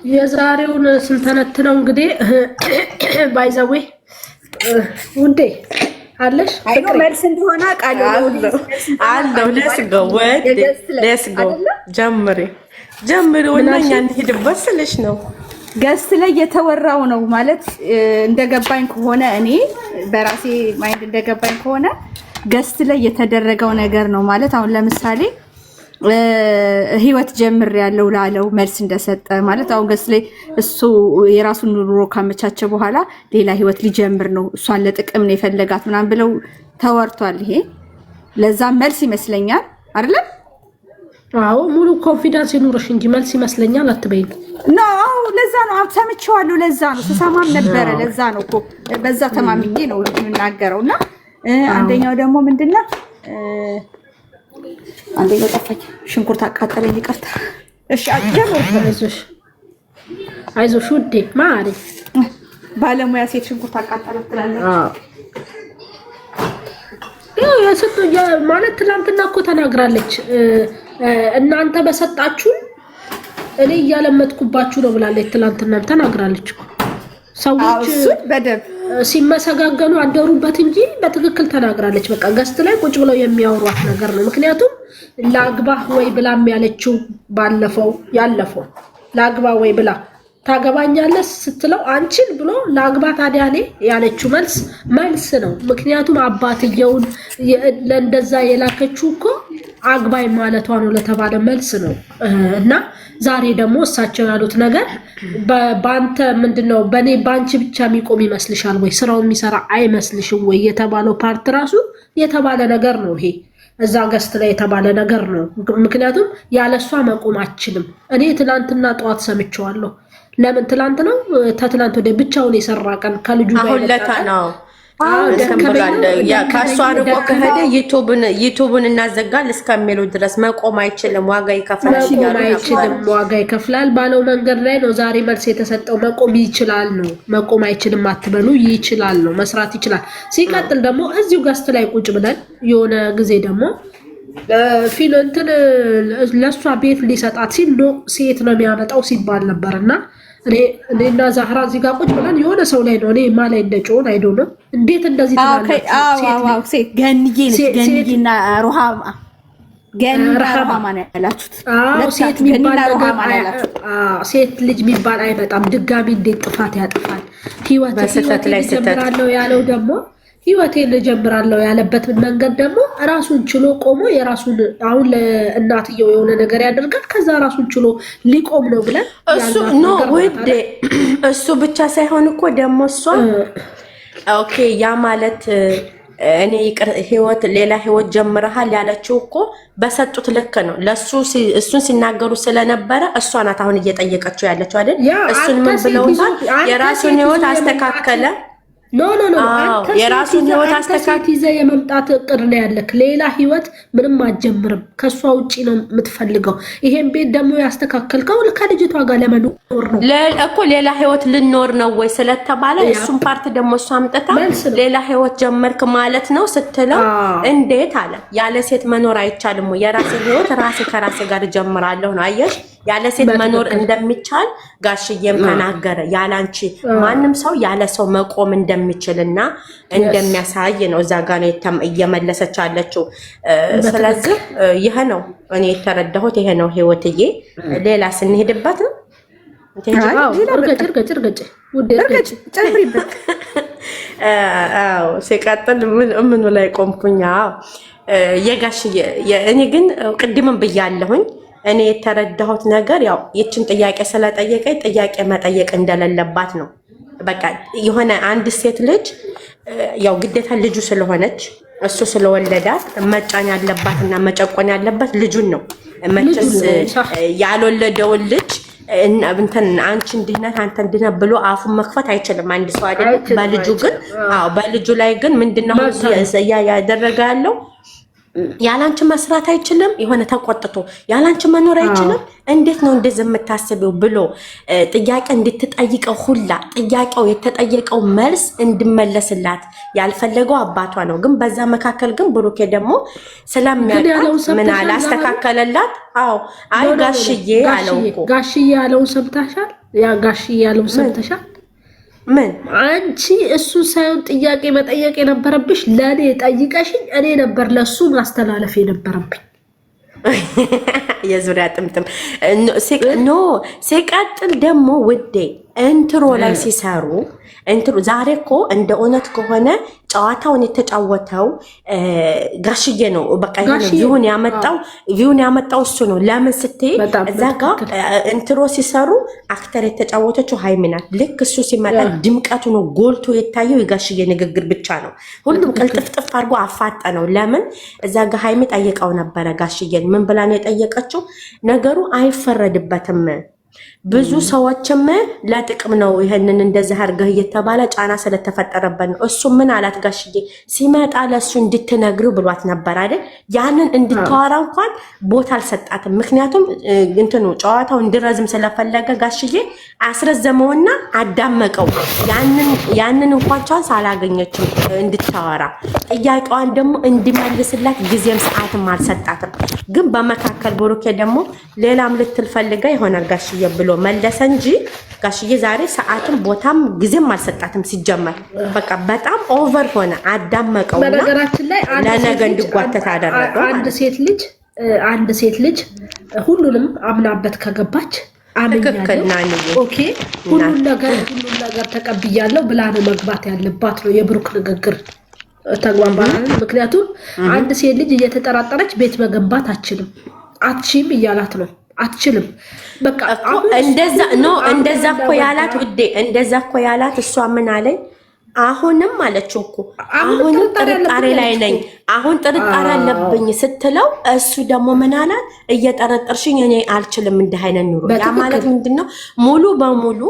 የዛሬውን ስንተነትነው እንግዲህ ባይዘዌ ውዴ አለሽ አይኖ መልስ እንደሆነ ቃል አለው ሌትስ ጎ ጀምሪ ወላኛ እንሄድበት ስለሽ ነው ገስት ላይ የተወራው ነው ማለት እንደገባኝ ከሆነ እኔ በራሴ ማይንድ እንደገባኝ ከሆነ ገስት ላይ የተደረገው ነገር ነው ማለት አሁን ለምሳሌ ህይወት ጀምር ያለው ላለው መልስ እንደሰጠ ማለት አሁን ገስት ላይ እሱ የራሱን ኑሮ ካመቻቸ በኋላ ሌላ ህይወት ሊጀምር ነው እሷን ለጥቅም ነው የፈለጋት ምናምን ብለው ተወርቷል። ይሄ ለዛ መልስ ይመስለኛል አይደል? አዎ ሙሉ ኮንፊደንስ ይኑርሽ እንጂ መልስ ይመስለኛል አትበይኝ። ነው ለዛ ነው ሰምቼዋለሁ። ለዛ ነው ተሰማም ነበረ። ለዛ ነው እኮ በዛ ተማምኜ ነው የምናገረውና አንደኛው ደግሞ ምንድነው አንደኛው ጠፋኝ። ሽንኩርት አቃጠለኝ ይቅርታ። እሺ አጀምር። አይዞሽ ውዴ ማሪ ባለሙያ ሴት ሽንኩርት አቃጠለኝ ትላለች። ማለት ትናንትና እኮ ተናግራለች። እናንተ በሰጣችሁ እኔ እያለመጥኩባችሁ ነው ብላለች። ትናንትና ተናግራለች። ሰዎች በደብ ሲመሰጋገኑ አደሩበት እንጂ በትክክል ተናግራለች። በቃ ገስት ላይ ቁጭ ብለው የሚያወሯት ነገር ነው። ምክንያቱም ላግባ ወይ ብላም ያለችው ባለፈው ያለፈው ላግባ ወይ ብላ ታገባኛለህ ስትለው አንቺን ብሎ ላግባ ታዲያ እኔ ያለችው መልስ ነው። ምክንያቱም አባትየውን ለእንደዛ የላከችው እኮ አግባይ ማለቷ ነው ለተባለ መልስ ነው። እና ዛሬ ደግሞ እሳቸው ያሉት ነገር በአንተ ምንድነው በኔ ባንቺ ብቻ የሚቆም ይመስልሻል ወይ ስራው የሚሰራ አይመስልሽም ወይ የተባለው ፓርት ራሱ የተባለ ነገር ነው። ይሄ እዛ ገስት ላይ የተባለ ነገር ነው። ምክንያቱም ያለሷ መቆም አችልም። እኔ ትላንትና ጠዋት ሰምቼዋለሁ። ለምን ትላንት ነው ተትላንት ወደ ብቻውን የሰራ ቀን ከልጁ ጋር ነው ከሷ ርቆ ከሄደ ዩቲዩብን እናዘጋል እስከሚሉ ድረስ መቆም አይችልም፣ ዋጋ ይከፍላል ባለው መንገድ ላይ ነው ዛሬ መልስ የተሰጠው። መቆም ይችላል ነው፣ መቆም አይችልም አትበሉ፣ ይችላል ነው፣ መስራት ይችላል። ሲቀጥል ደግሞ እዚሁ ገስት ላይ ቁጭ ብለን የሆነ ጊዜ ደግሞ እንትን ለሷ ቤት ሊሰጣት ሲል ሴት ነው የሚያመጣው ሲባል ነበርና እኔና ዛህራ እዚህ ጋር ቁጭ ብለን የሆነ ሰው ላይ ነው እኔ ማላይ እንደጮን አይዶ ነው እንዴት እንደዚህ ትላለች። ሴት ገንዬና ሩሃማ ገንራሃማ ነው ያላችሁት። ሴት የሚባል ሴት ልጅ የሚባል አይመጣም ድጋሚ። እንዴት ጥፋት ያጠፋል? ህይወት ላይ ጀምራለሁ ያለው ደግሞ ህይወቴን ጀምራለሁ ያለበት መንገድ ደግሞ ራሱን ችሎ ቆሞ የራሱን አሁን ለእናትየው የሆነ ነገር ያደርጋል። ከዛ ራሱን ችሎ ሊቆም ነው ብለን እሱ ኖ ወደ እሱ ብቻ ሳይሆን እኮ ደግሞ እሷ ኦኬ ያ ማለት እኔ ህይወት ሌላ ህይወት ጀምረሃል ያለችው እኮ በሰጡት ልክ ነው። ለሱ እሱን ሲናገሩ ስለነበረ እሷ ናት አሁን እየጠየቀችው ያለችው አይደል? እሱን ምን ብለውታል? የራሱን ህይወት አስተካከለ ኖ የራሱን ህይወት አስተካክለ ይዘህ የመምጣት እቅድ ነው ያለክ። ሌላ ህይወት ምንም አትጀምርም። ከሷ ውጪ ነው የምትፈልገው። ይሄን ቤት ደግሞ ያስተካከልከው ከልጅቷ ጋር ለመኖር ነው እኮ። ሌላ ህይወት ልኖር ነው ወይ ስለተባለ እሱን ፓርት ደግሞ እሷ አምጥታ ሌላ ህይወት ጀመርክ ማለት ነው ስትለው እንዴት አለ። ያለ ሴት መኖር አይቻልም ወይ? የራስን ህይወት ራሴ ከራሴ ጋር ጀምራለሁ ነው። አየሽ ያለ ሴት መኖር እንደሚቻል ጋሽዬም ተናገረ። ያላንቺ ማንም ሰው ያለ ሰው መቆም እንደሚችልና እንደሚያሳይ ነው እዛ ጋር ነው እየመለሰች አለችው። ስለዚህ ይሄ ነው እኔ የተረዳሁት፣ ይሄ ነው ህይወትዬ። ሌላ ስንሄድበት ነው ሲቀጥል ምኑ ላይ ቆምኩኝ? የጋሽዬ እኔ ግን ቅድምም ብያለሁኝ እኔ የተረዳሁት ነገር ያው የችን ጥያቄ ስለጠየቀኝ ጥያቄ መጠየቅ እንደሌለባት ነው። በቃ የሆነ አንድ ሴት ልጅ ያው ግዴታ ልጁ ስለሆነች እሱ ስለወለዳት መጫን ያለባትና መጨቆን ያለበት ልጁን ነው። መቼስ ያልወለደውን ልጅ እንትን አንቺ እንድነህ አንተ እንድነህ ብሎ አፉን መክፈት አይችልም አንድ ሰው አይደል? በልጁ ላይ ግን ምንድነው ያደረገ ያለው ያላንቺ መስራት አይችልም የሆነ ተቆጥቶ ያላንቺ መኖር አይችልም እንዴት ነው እንደዚህ የምታስበው ብሎ ጥያቄ እንድትጠይቀው ሁላ ጥያቄው የተጠየቀው መልስ እንድመለስላት ያልፈለገው አባቷ ነው ግን በዛ መካከል ግን ብሩኬ ደግሞ ስለሚያውቅ ምን አላስተካከለላት አዎ አይ ጋሽዬ አለው እኮ ጋሽዬ ያለው ሰምታሻል ያ ጋሽዬ ያለው ሰምተሻል ምን አንቺ እሱ ሳይሆን ጥያቄ መጠየቅ የነበረብሽ ለኔ ጠይቀሽኝ እኔ ነበር ለሱ ማስተላለፍ የነበረብኝ የዙሪያ ጥምጥም ኖ ሲቀጥል ደግሞ ውዴ እንትሮ ላይ ሲሰሩ እንትሮ ዛሬ እኮ እንደ እውነት ከሆነ ጨዋታውን የተጫወተው ጋሽዬ ነው በቃ ቪውን ያመጣው እሱ ነው ለምን ስትይ እዛ ጋር እንትሮ ሲሰሩ አክተር የተጫወተችው ሃይሚ ናት ልክ እሱ ሲመጣ ድምቀቱ ነው ጎልቶ የታየው የጋሽዬ ንግግር ብቻ ነው ሁሉም ቅልጥፍጥፍ አድርጎ አፋጠነው ለምን እዛ ጋር ሃይሚ ጠየቀው ነበረ ጋሽዬን ምን ብላ ነው የጠየቀችው ነገሩ አይፈረድበትም ብዙ ሰዎችም ለጥቅም ነው ይሄንን እንደዚህ አርገህ እየተባለ ጫና ስለተፈጠረበት ነው እሱ ምን አላት ጋሽዬ ሲመጣ ለሱ እንድትነግሩ ብሏት ነበር አይደል ያንን እንድታወራ እንኳን ቦታ አልሰጣትም ምክንያቱም እንትኑ ጨዋታው እንዲረዝም ስለፈለገ ጋሽዬ አስረዘመውና አዳመቀው ያንን እንኳን ቻንስ አላገኘችም እንድታወራ ጥያቄዋን ደግሞ እንዲመልስላት ጊዜም ሰዓትም አልሰጣትም ግን በመካከል ብሩኬ ደግሞ ሌላም ልትል ፈልጋ ይሆናል ጋሽዬ ብሎ መለሰ እንጂ ጋሽዬ ዛሬ ሰዓትም ቦታም ጊዜም አልሰጣትም ሲጀመር በቃ በጣም ኦቨር ሆነ አዳመቀውና በነገራችን ላይ ለነገ እንዲጓተት አደረገው አንድ ሴት ልጅ ሁሉንም አምናበት ከገባች አምኛለሁ ኦኬ ሁሉን ነገር ተቀብያለሁ ብላ ነው መግባት ያለባት ነው የብሩክ ንግግር ተግባባን ምክንያቱም አንድ ሴት ልጅ እየተጠራጠረች ቤት መገንባት አትችልም እያላት ነው አትችልም በቃ እንደዛ እኮ ያላት ውዴ እንደዛ እኮ ያላት እሷ ምን አለኝ አሁንም አለችው እኮ አሁንም ጥርጣሬ ላይ ነኝ አሁን ጥርጣሬ አለብኝ ስትለው እሱ ደግሞ ምን አላት እየጠረጠርሽኝ እኔ አልችልም እንደ አይነት ኑሮ ያ ማለት ምንድነው ሙሉ በሙሉ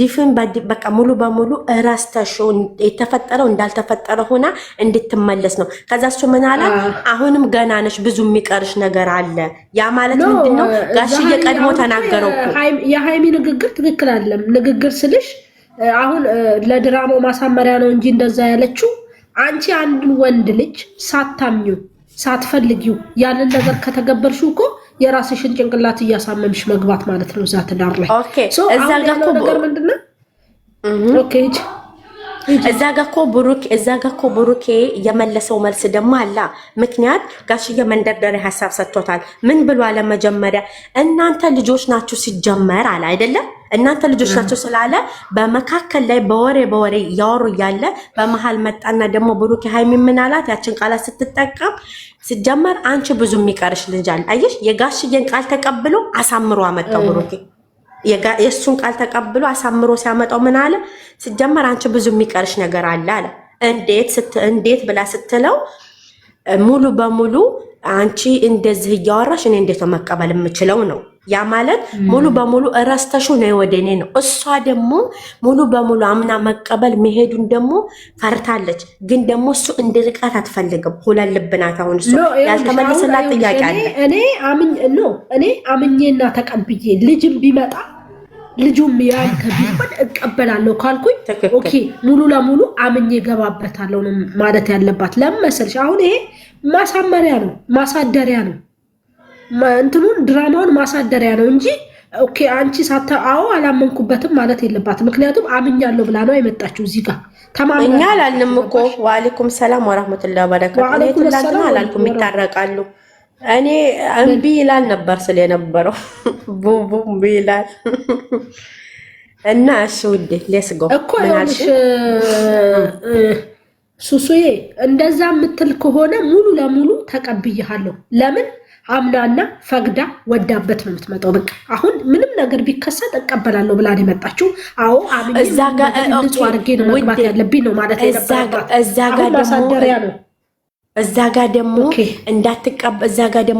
ዲፍን በቃ ሙሉ በሙሉ እራስተሽው የተፈጠረው እንዳልተፈጠረ ሆና እንድትመለስ ነው ከዛ እሱ ምን አላት አሁንም ገና ነሽ ብዙ የሚቀርሽ ነገር አለ ያ ማለት ምንድነው ጋሽዬ ቀድሞ ተናገረው እኮ የሃይሚ ንግግር ትክክል አይደለም ንግግር ስልሽ አሁን ለድራማው ማሳመሪያ ነው እንጂ እንደዛ ያለችው አንቺ አንድ ወንድ ልጅ ሳታምኙ ሳትፈልጊው ያንን ነገር ከተገበርሽው እኮ የራስሽን ጭንቅላት እያሳመምሽ መግባት ማለት ነው ዛት ዳር ላይ ኦኬ እዛ ጋር ነገር ምንድነው ኦኬ እዛ ጋር እኮ ብሩኬ የመለሰው መልስ ደግሞ አላ ምክንያት ጋሽዬ መንደርደሪያ ሐሳብ ሰጥቶታል ምን ብሎ አለ መጀመሪያ እናንተ ልጆች ናችሁ ሲጀመር አለ አይደለም እናንተ ልጆች ናችሁ ስላለ በመካከል ላይ በወሬ ያወሩ ያለ በመሃል መጣና ደግሞ ብሩኬ ሃይሚ ምን አላት ያችን ቃላት ስትጠቀም ሲጀመር አንቺ ብዙ የሚቀርሽ ልጅ አለ አየሽ የጋሽዬን ቃል ተቀብሎ አሳምሮ አመጣው ብሩኬ የሱን ቃል ተቀብሎ አሳምሮ ሲያመጣው ምን አለ ሲጀመር አንቺ ብዙ የሚቀርሽ ነገር አለ አለ እንዴት ብላ ስትለው ሙሉ በሙሉ አንቺ እንደዚህ እያወራሽ እኔ እንዴት መቀበል የምችለው ነው ያ ማለት ሙሉ በሙሉ እረስተሹ ነው ወደኔ ነው እሷ ደግሞ ሙሉ በሙሉ አምና መቀበል መሄዱን ደግሞ ፈርታለች ግን ደግሞ እሱ እንድርቃት አትፈልግም ሁለት ልብናት አሁን እሱ ያልተመለሰላት ጥያቄ አለ እኔ አምኜና ተቀብዬ ልጅም ቢመጣ ልጁም ያንተ ቢሆን እቀበላለሁ ካልኩኝ ኦኬ ሙሉ ለሙሉ አምኜ ገባበታለሁ ማለት ያለባት ለምመሰልሽ አሁን ይሄ ማሳመሪያ ነው ማሳደሪያ ነው እንትኑን ድራማውን ማሳደሪያ ነው እንጂ ኦኬ አንቺ አዎ አላመንኩበትም ማለት የለባትም ምክንያቱም አምኛለሁ ብላ ነው የመጣችው እዚህ ጋር ተማምኛ አላልንም እኮ ወአለይኩም ሰላም ወራህመቱላሂ ወበረካቱ ለተላንተና አላልኩም ይታረቃሉ እኔ እምቢ ይላል ነበር ስለነበረው ቡም ይላል እና እሱ ውዴ ሌትስ ጎ እኮ ያልሽ ሱሱዬ እንደዛ ምትል ከሆነ ሙሉ ለሙሉ ተቀብያለሁ ለምን አምናና ፈግዳ ወዳበት ነው የምትመጣው በቃ አሁን ምንም ነገር ቢከሰት እቀበላለሁ ብላ ነው የመጣችው አዎ አምኜ እዛ ጋር አድርጌ ነው መግባት ያለብኝ ነው ማለት እዛ ጋር ደግሞ እዛ ጋር ደግሞ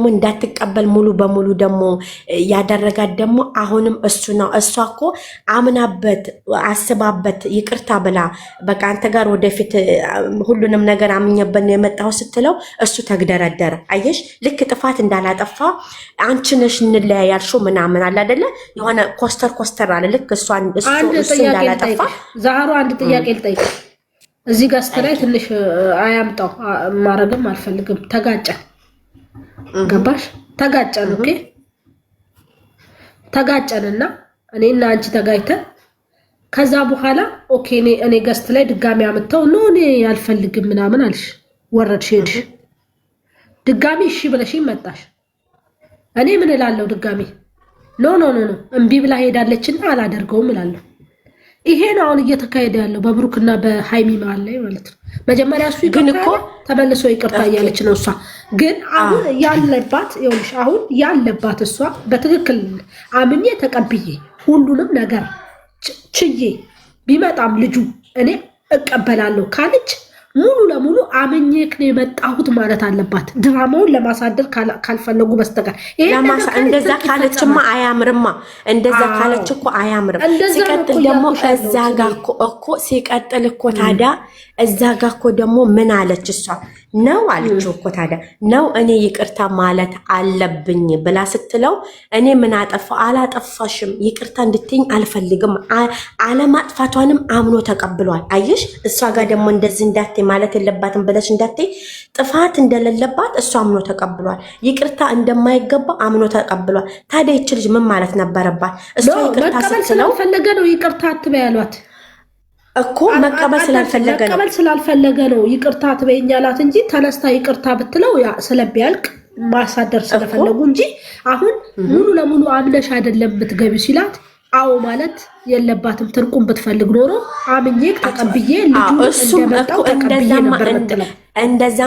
እንዳትቀበል ሙሉ በሙሉ ደግሞ ያደረጋት ደግሞ አሁንም እሱ ነው። እሷ እኮ አምናበት አስባበት ይቅርታ ብላ በቃ አንተ ጋር ወደፊት ሁሉንም ነገር አምኜበት ነው የመጣው ስትለው እሱ ተግደረደረ። አየሽ ልክ ጥፋት እንዳላጠፋ አንቺ ነሽ እንለያያልሽው ምናምን አለ አይደለ? የሆነ ኮስተር አለ ልክ እሱ እንዳላጠፋ። ዛህሩ አንድ ጥያቄ ልጠይቅ እዚህ ጋር ስትላይ ትንሽ አያምጣው ማረግም አልፈልግም። ተጋጨን ገባሽ? ተጋጨን። ኦኬ ተጋጨንና እኔና አንቺ ተጋጭተን ከዛ በኋላ ኦኬ እኔ ገስት ላይ ድጋሚ አመጣው ነው እኔ አልፈልግም ምናምን አልሽ፣ ወረድሽ ሄድሽ። ድጋሚ እሺ ብለሽ መጣሽ። እኔ ምን እላለሁ ድጋሚ ኖ እምቢ ብላ ሄዳለችና አላደርገውም እላለሁ። ይሄ ነው አሁን እየተካሄደ ያለው በብሩክና በሃይሚ መሀል ላይ ማለት ነው። መጀመሪያ እሱ ይቅርታ ተመልሶ ይቅርታ እያለች ነው እሷ። ግን አሁን ያለባት ይኸውልሽ፣ አሁን ያለባት እሷ በትክክል አምኜ ተቀብዬ ሁሉንም ነገር ችዬ ቢመጣም ልጁ እኔ እቀበላለሁ ካለች ሙሉ ለሙሉ አምኜክ ነው የመጣሁት ማለት አለባት። ድራማውን ለማሳደር ካልፈለጉ በስተቀር እንደዛ ካለችማ አያምርማ። እንደዛ ካለች እኮ አያምርም። ሲቀጥል ደግሞ እዛ ጋር እኮ ሲቀጥል እኮ ታዲያ እዛ ጋር እኮ ደግሞ ምን አለች እሷ ነው አለችው እኮ ታዲያ ነው እኔ ይቅርታ ማለት አለብኝ ብላ ስትለው እኔ ምን አጠፋው? አላጠፋሽም፣ ይቅርታ እንድትይኝ አልፈልግም። አለማጥፋቷንም አምኖ ተቀብሏል። አየሽ እሷ ጋር ደግሞ እንደዚህ እንዳትይ ማለት የለባትም ብለሽ እንዳትይ፣ ጥፋት እንደሌለባት እሷ አምኖ ተቀብሏል። ይቅርታ እንደማይገባ አምኖ ተቀብሏል። ታዲያ ይች ልጅ ምን ማለት ነበረባት? እሷ ይቅርታ ስትለው ፈለገ ነው ይቅርታ አትበይ ያሏት እኮ መቀበል ስላልፈለገ ነው ይቅርታ ትበይኛላት እንጂ ተነስታ ይቅርታ ብትለው ያ ስለቢያልቅ ማሳደር ስለፈለጉ እንጂ አሁን ሙሉ ለሙሉ አምነሽ አይደለም የምትገቢው ሲላት አዎ ማለት የለባትም። ትርቁም ብትፈልግ ኖሮ አምኜክ ተቀብዬ ልጁ እንደመጣው ተቀብዬ ነበር የምትለው። እንደዛ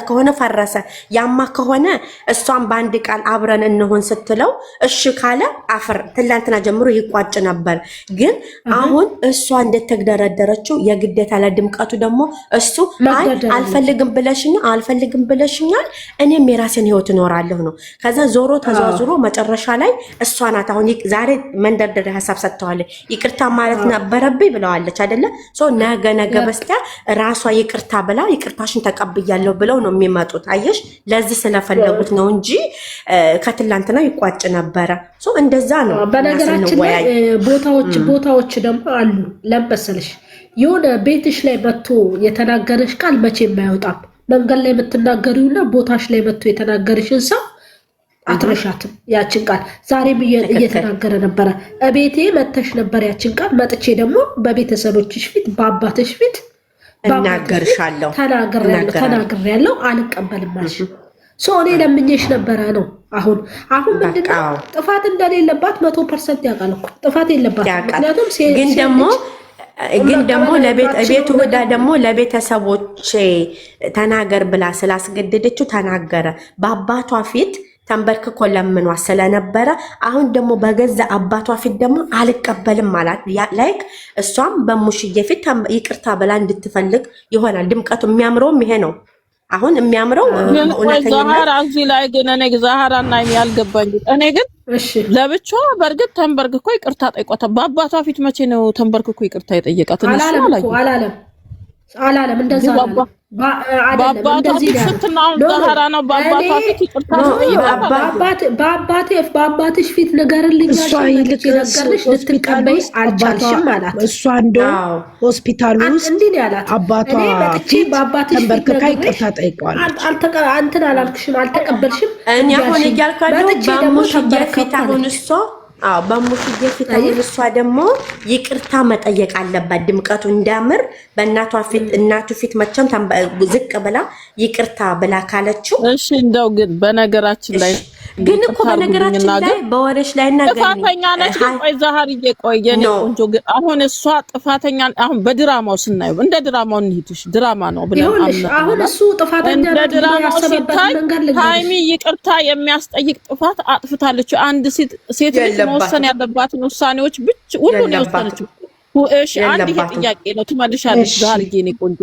ከሆነ ፈረሰ። ያማ ከሆነ እሷን በአንድ ቃል አብረን እንሆን ስትለው እሺ ካለ አፍር ትላንትና ጀምሮ ይቋጭ ነበር። ግን አሁን እሷ እንደተግደረደረችው የግዴታ ለድምቀቱ ደግሞ እሱ አልፈልግም ብለሽኛል እኔም የራሴን ህይወት እኖራለሁ ነው። ከዛ ዞሮ ተዟዙሮ መጨረሻ ላይ እሷ ናት አሁን ዛሬ መንደርደሪያ ሀሳብ ሰጥተዋለች። ይቅርታ ማለት ነበረብኝ ብለዋለች አይደለ? ነገ በስቲያ ራሷ ይቅርታ ብላ ይቅርታሽን ተቀብያለሁ ብለው ነው የሚመጡት። አየሽ ለዚህ ስለፈለጉት ነው እንጂ ከትላንትና ይቋጭ ነበረ። እንደዛ ነው። በነገራችን ላይ ቦታዎች ደግሞ አሉ ለምሳሌ የሆነ ቤትሽ ላይ መጥቶ የተናገረሽ ቃል መቼም አይወጣም። መንገድ ላይ የምትናገሪውና ቦታሽ ላይ መጥቶ የተናገረሽን ሰው አትረሻትም። ያችን ቃል ዛሬም እየተናገረ ነበረ። እቤቴ መተሽ ነበር ያችን ቃል መጥቼ ደግሞ በቤተሰቦችሽ ፊት በአባትሽ ፊት እናገርሻለሁ ተናግሬያለሁ አልቀበልም አልሽ። እኔ ለምኜሽ ነበረ ነው። አሁን ምንድነው ጥፋት እንደሌለባት 100% ያውቃል እኮ ጥፋት የለባት። ምክንያቱም ግን ደግሞ ለቤቱ ወዳ ደግሞ ለቤተሰቦች ተናገር ብላ ስላስገደደችው ተናገረ። በአባቷ ፊት ተንበርክኮ ለምኗ ስለነበረ አሁን ደግሞ በገዛ አባቷ ፊት ደግሞ አልቀበልም ማለት ላይክ እሷም በሙሽዬ ፊት ይቅርታ ብላ እንድትፈልግ ይሆናል። ድምቀቱ የሚያምረውም ይሄ ነው። አሁን የሚያምረው ዛህራ እዚህ ላይ ግን እኔ ዛህራና ያልገባኝ እኔ ግን ለብቻዋ በእርግጥ ተንበርክኮ ይቅርታ ጠይቋታል። በአባቷ ፊት መቼ ነው ተንበርክኮ ይቅርታ የጠየቃት? አላለም እንደዛ ነው። በአባቷ ፊት ስትናው ዛህራ ነው በአባቷ ፊት ይቅርታ በአባትሽ ፊት ነገርልኝ ነገርልሽ ልትቀበይ አልቻልሽም ማለት እሷ እንደው ሆስፒታል ውስጥ አባቷ ተንበርክካ ይቅርታ ጠይቀዋል። አንተን አላልክሽም አልተቀበልሽም። እኔ አሁን እያልኳለሁ በሙሽዬ ፊት አሁን እሷ በሙሽዬ ፊት አሁን እሷ ደግሞ ይቅርታ መጠየቅ አለባት። ድምቀቱ እንዲያምር በእናቷ ፊት እናቱ ፊት መቼም ዝቅ ብላ ይቅርታ ብላ ካለችው እሺ። እንደው ግን በነገራችን ላይ ግን እኮ በነገራችን ላይ በወሬሽ ላይ ነገር ጥፋተኛ ነች። ቆይ ዛህርዬ ቆየ ነው ቆንጆ። ግን አሁን እሷ ጥፋተኛ አሁን በድራማው ስናየው እንደ ድራማው እንሂድሽ ድራማ ነው ብለን አሁን እሱ ጥፋተኛ እንደ ድራማው ሲታይ ሃይሚ ይቅርታ የሚያስጠይቅ ጥፋት አጥፍታለች። አንድ ሴት መወሰን ያለባትን ውሳኔዎች ብቻ ሁሉ ነው የወሰነችው። እሺ አንድ ጥያቄ ነው ትመልሻለሽ ዛህርዬ ነው ቆንጆ።